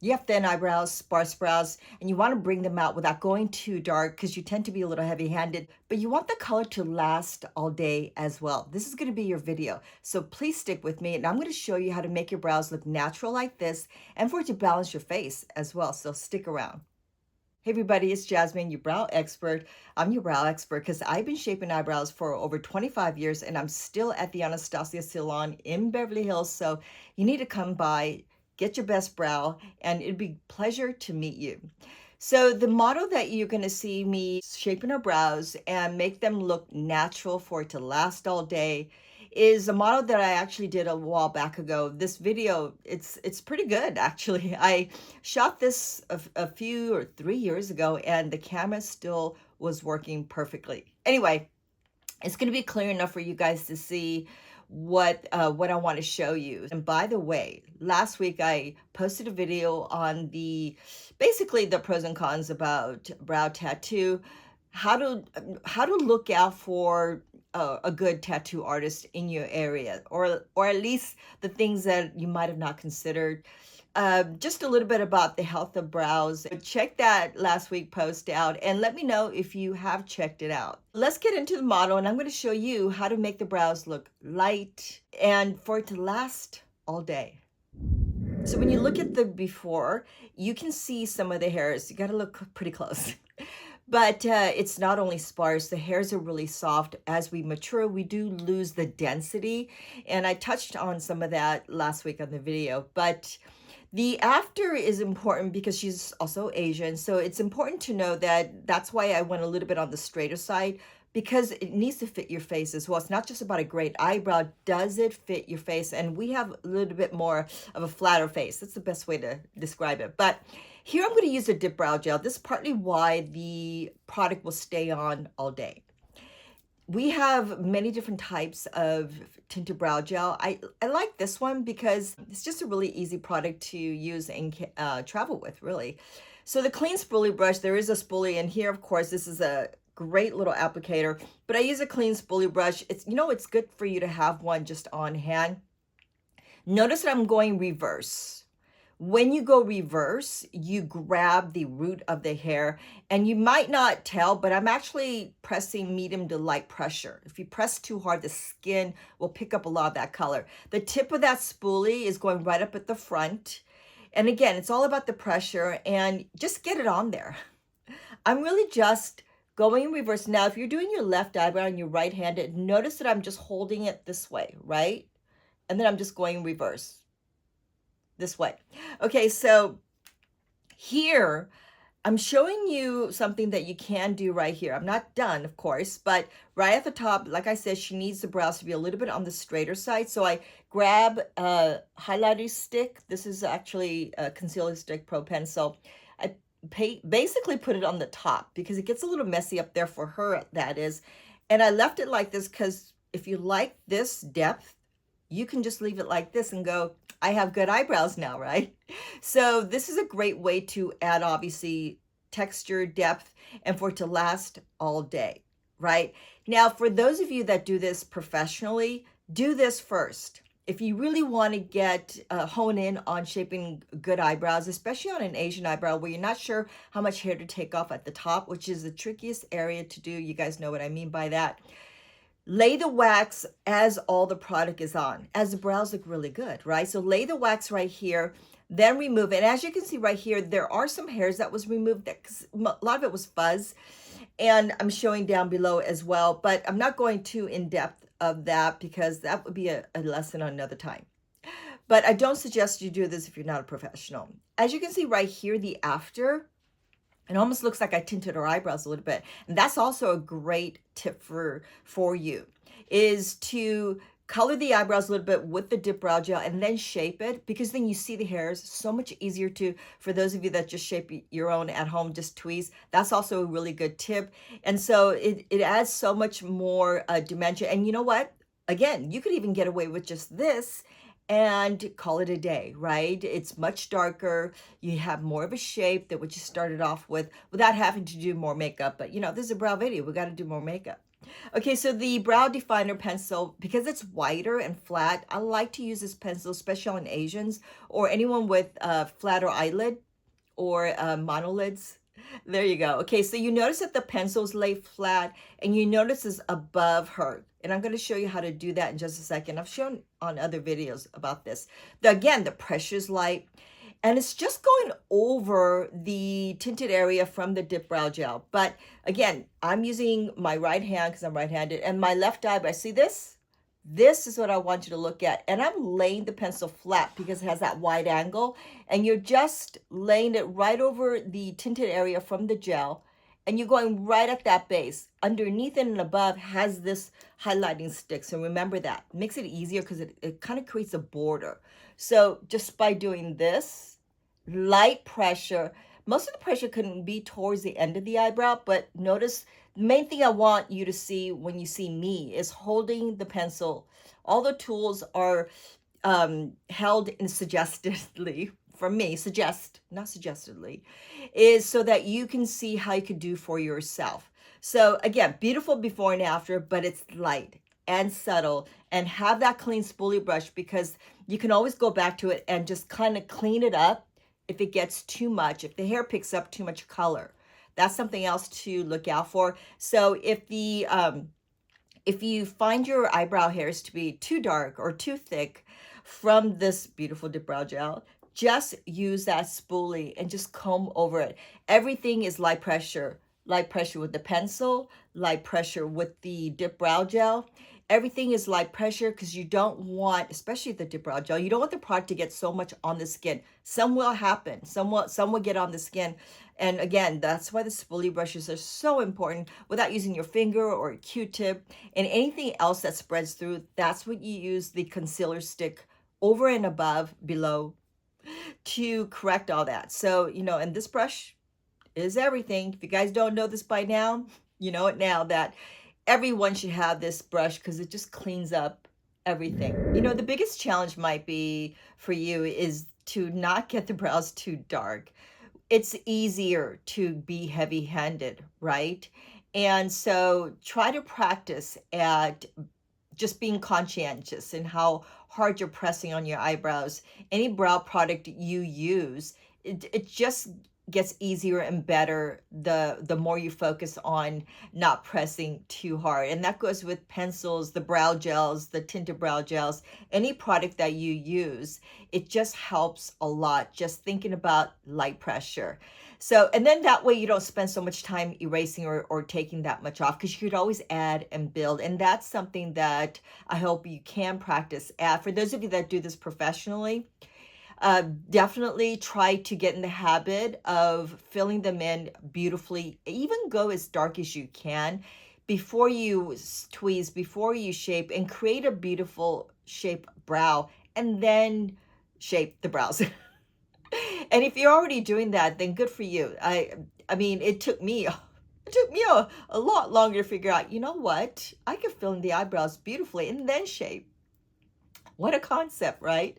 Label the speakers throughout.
Speaker 1: You have thin eyebrows, sparse brows, and you want to bring them out without going too dark because you tend to be a little heavy-handed, but you want the color to last all day as well. This is going to be your video, so please stick with me, and I'm going to show you how to make your brows look natural like this and for it to balance your face as well, so stick around. Hey everybody, it's Jasmine, your brow expert. I'm your brow expert because I've been shaping eyebrows for over 25 years and I'm still at the Anastasia salon in Beverly Hills. So you need to come by, get your best brow, and it'd be a pleasure to meet you. So the model that you're going to see me shaping her brows and make them look natural for it to last all day is a model that I actually did a while back ago. This video, it's pretty good actually. I shot this a few or 3 years ago and the camera still was working perfectly. Anyway, it's going to be clear enough for you guys to see what I want to show you. And by the way, last week I posted a video on basically the pros and cons about brow tattoo, how to look out for a good tattoo artist in your area, or at least the things that you might have not considered. Just a little bit about the health of brows. Check that last week post out and let me know if you have checked it out. Let's get into the model and I'm going to show you how to make the brows look light and for it to last all day. So when you look at the before, you can see some of the hairs. You got to look pretty close. But it's not only sparse, the hairs are really soft. As we mature, we do lose the density. And I touched on some of that last week on the video. But the after is important because she's also Asian. So it's important to know that that's why I went a little bit on the straighter side, because it needs to fit your face as well. It's not just about a great eyebrow. Does it fit your face? And we have a little bit more of a flatter face. That's the best way to describe it. But here I'm going to use a dip brow gel. This is partly why the product will stay on all day. We have many different types of tinted brow gel. I like this one because it's just a really easy product to use and travel with, really. So the clean spoolie brush, there is a spoolie in here. Of course, this is a great little applicator, but I use a clean spoolie brush. It's good for you to have one just on hand. Notice that I'm going reverse. When you go reverse, you grab the root of the hair, and you might not tell, but I'm actually pressing medium to light pressure. If you press too hard, the skin will pick up a lot of that color. The tip of that spoolie is going right up at the front. And again, it's all about the pressure and just get it on there. I'm really just going in reverse. Now, if you're doing your left eyebrow and you're right-handed, notice that I'm just holding it this way, right? And then I'm just going reverse this way. Okay, so here I'm showing you something that you can do right here. I'm not done, of course, but right at the top, like I said, she needs the brows to be a little bit on the straighter side. So I grab a highlighter stick. This is actually a concealer stick pro pencil. I basically put it on the top because it gets a little messy up there for her, that is. And I left it like this because if you like this depth, you can just leave it like this and go, I have good eyebrows now, right? So this is a great way to add, obviously, texture, depth, and for it to last all day, right? Now, for those of you that do this professionally, do this first. If you really want to get hone in on shaping good eyebrows, especially on an Asian eyebrow where you're not sure how much hair to take off at the top, which is the trickiest area to do. You guys know what I mean by that. Lay the wax as all the product is on, as the brows look really good, right? So lay the wax right here, then remove it. And as you can see right here, there are some hairs that was removed. A lot of it was fuzz, and I'm showing down below as well, but I'm not going too in depth of that because that would be a lesson on another time. But I don't suggest you do this if you're not a professional. As you can see right here, the after, it almost looks like I tinted her eyebrows a little bit. And that's also a great tip for you, is to color the eyebrows a little bit with the dip brow gel and then shape it, because then you see the hairs. So much easier for those of you that just shape your own at home, just tweeze. That's also a really good tip. And so it adds so much more dimension. And you know what? Again, you could even get away with just this and call it a day, right? It's much darker. You have more of a shape than what you started off with without having to do more makeup. But this is a brow video. We got to do more makeup. Okay, so the brow definer pencil, because it's wider and flat, I like to use this pencil, especially on Asians or anyone with flatter eyelid or monolids. There you go. Okay, so you notice that the pencil's lay flat and you notice it's above her. And I'm going to show you how to do that in just a second. I've shown on other videos about this. Again, the pressure's light. And it's just going over the tinted area from the dip brow gel. But again, I'm using my right hand because I'm right-handed, and my left eyebrow. See this? This is what I want you to look at. And I'm laying the pencil flat because it has that wide angle. And you're just laying it right over the tinted area from the gel. And you're going right at that base. Underneath it and above has this highlighting stick. So remember that. It makes it easier because it kind of creates a border. So just by doing this, light pressure, most of the pressure couldn't be towards the end of the eyebrow, but notice the main thing I want you to see when you see me is holding the pencil. All the tools are held in suggestively, for me, not suggestively, is so that you can see how you could do for yourself. So again, beautiful before and after, but it's light and subtle, and have that clean spoolie brush because you can always go back to it and just kind of clean it up if it gets too much, if the hair picks up too much color. That's something else to look out for. So if you find your eyebrow hairs to be too dark or too thick from this beautiful dip brow gel, just use that spoolie and just comb over it. Everything is light pressure with the pencil, light pressure with the dip brow gel. Everything is light pressure because you don't want, especially the dip brow gel, you don't want the product to get so much on the skin. Some will happen. Some will get on the skin. And again, that's why the spoolie brushes are so important without using your finger or a Q-tip. And anything else that spreads through, that's what you use the concealer stick over and above, below, to correct all that. So, and this brush is everything. If you guys don't know this by now, you know it now, that everyone should have this brush because it just cleans up everything. The biggest challenge might be for you is to not get the brows too dark. It's easier to be heavy-handed, right? And so try to practice at just being conscientious in how hard you're pressing on your eyebrows. Any brow product you use, it just gets easier and better the more you focus on not pressing too hard. And that goes with pencils, the brow gels, the tinted brow gels, any product that you use. It just helps a lot, just thinking about light pressure. So, and then that way you don't spend so much time erasing or taking that much off, because you could always add and build. And that's something that I hope you can practice at. For those of you that do this professionally, definitely try to get in the habit of filling them in beautifully. Even go as dark as you can before you tweeze, before you shape, and create a beautiful shape brow, and then shape the brows. And if you're already doing that, then good for you. I mean, it took me a lot longer to figure out, you know what? I can fill in the eyebrows beautifully and then shape. What a concept, right?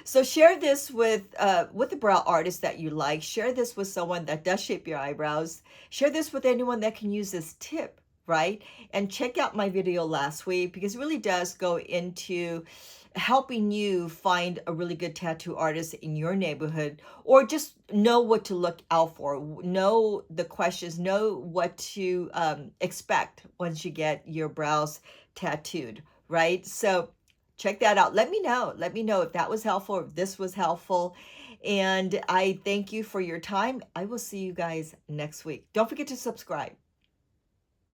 Speaker 1: So share this with the brow artist that you like. Share this with someone that does shape your eyebrows. Share this with anyone that can use this tip, right? And check out my video last week, because it really does go into helping you find a really good tattoo artist in your neighborhood, or just know what to look out for, know the questions, know what to expect once you get your brows tattooed, right? So check that out. Let me know if that was helpful, if this was helpful. And I thank you for your time. I will see you guys next week. Don't forget to subscribe.